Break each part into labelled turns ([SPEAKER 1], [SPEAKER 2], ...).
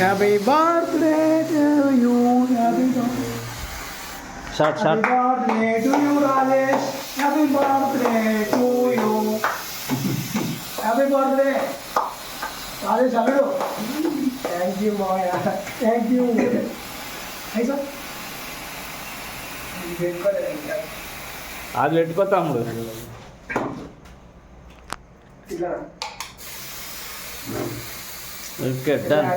[SPEAKER 1] happy birthday to you happy birthday to you Rajesh happy birthday to you happy birthday Rajesh అల్లుడు thank you Maya thank you sir
[SPEAKER 2] అది పెట్టుకో తమ్ముడు okay done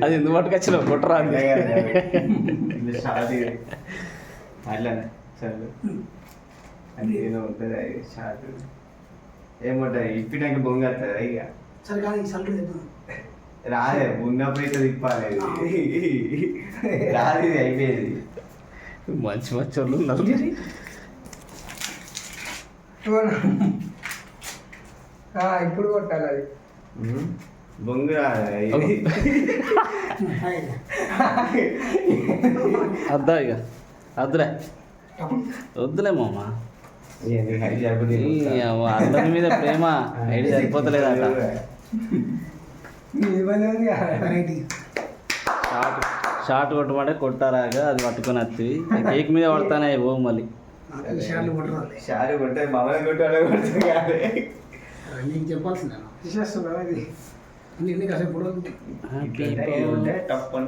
[SPEAKER 2] అది ఎందుకు పట్టుకొచ్చిన కుట్రా
[SPEAKER 3] అట్లానే చదువు అది ఏదో ఉంటుంది అది షార్ట్ ఏముంటుంది ఇప్పినాక బొంగేస్తుంది ఇక
[SPEAKER 1] సరే కానీ సల్లు
[SPEAKER 3] రాదే ఉన్నప్పుడు అయితే తిప్పాలి రాదు ఇది అయిపోయేది
[SPEAKER 2] మంచి మంచి వాళ్ళు ఉన్నారు
[SPEAKER 1] ఇప్పుడు కొట్టాలి అది
[SPEAKER 3] బొంగు రాదు
[SPEAKER 2] అద్దా ఇక వద్దులే వద్దులే మామ అందరి మీద ప్రేమ ఐడి సరిపోతలేదట షార్ట్ కొట్టమంటే కొట్టారాగా అది పట్టుకొని వచ్చి కేక్ మీద పడతానే ఓ మళ్ళీ
[SPEAKER 3] షారు కొట్టే మమ్మల్ని కొట్టాలి కొడుతుంది కాదు
[SPEAKER 1] నీకు చెప్పాల్సిందే చేస్తున్నా ఇది అన్ని కాసేపు
[SPEAKER 3] టప్